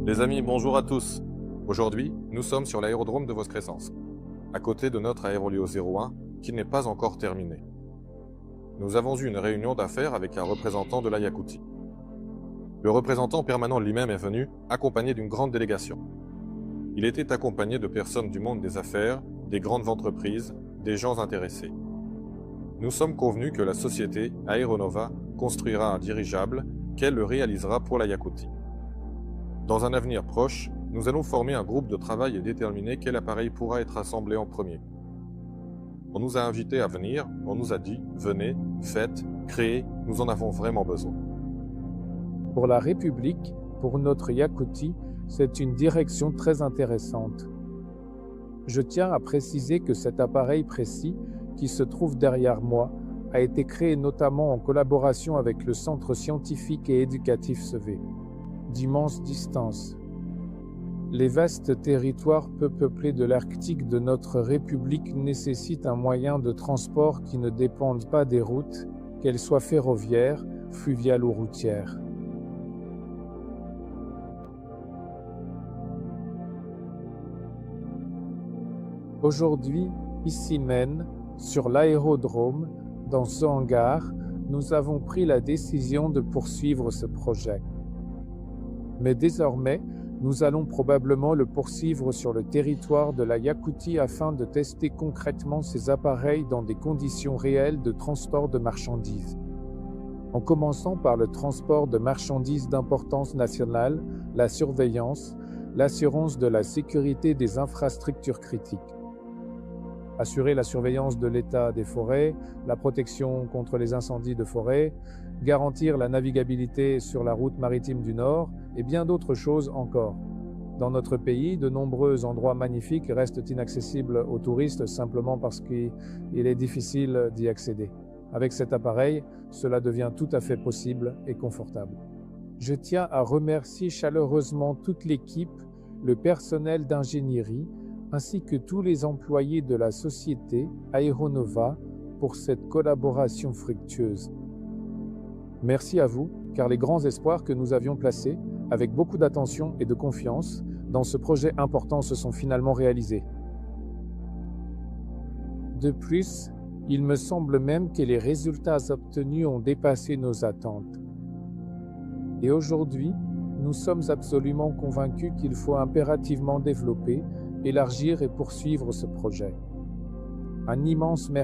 Les amis, bonjour à tous. Aujourd'hui, nous sommes sur l'aérodrome de Voskressensk, à côté de notre aérolio 01, qui n'est pas encore terminé. Nous avons eu une réunion d'affaires avec un représentant de la Yakoutie. Le représentant permanent lui-même est venu, accompagné d'une grande délégation. Il était accompagné de personnes du monde des affaires, des grandes entreprises, des gens intéressés. Nous sommes convenus que la société Aeronova construira un dirigeable qu'elle le réalisera pour la Yakoutie. Dans un avenir proche, nous allons former un groupe de travail et déterminer quel appareil pourra être assemblé en premier. On nous a invités à venir, on nous a dit « Venez, faites, créez, nous en avons vraiment besoin ». Pour la République, pour notre Yakoutie, c'est une direction très intéressante. Je tiens à préciser que cet appareil précis, qui se trouve derrière moi, a été créé notamment en collaboration avec le Centre scientifique et éducatif SEVE. D'immenses distances. Les vastes territoires peu peuplés de l'Arctique de notre République nécessitent un moyen de transport qui ne dépende pas des routes, qu'elles soient ferroviaires, fluviales ou routières. Aujourd'hui, ici même, sur l'aérodrome, dans ce hangar, nous avons pris la décision de poursuivre ce projet. Mais désormais, nous allons probablement le poursuivre sur le territoire de la Yakoutie afin de tester concrètement ces appareils dans des conditions réelles de transport de marchandises. En commençant par le transport de marchandises d'importance nationale, la surveillance, l'assurance de la sécurité des infrastructures critiques. Assurer la surveillance de l'état des forêts, la protection contre les incendies de forêt, garantir la navigabilité sur la route maritime du Nord et bien d'autres choses encore. Dans notre pays, de nombreux endroits magnifiques restent inaccessibles aux touristes simplement parce qu'il est difficile d'y accéder. Avec cet appareil, cela devient tout à fait possible et confortable. Je tiens à remercier chaleureusement toute l'équipe, le personnel d'ingénierie, ainsi que tous les employés de la société Aeronova pour cette collaboration fructueuse. Merci à vous, car les grands espoirs que nous avions placés, avec beaucoup d'attention et de confiance, dans ce projet important se sont finalement réalisés. De plus, il me semble même que les résultats obtenus ont dépassé nos attentes. Et aujourd'hui, nous sommes absolument convaincus qu'il faut impérativement développer, élargir et poursuivre ce projet. Un immense merci.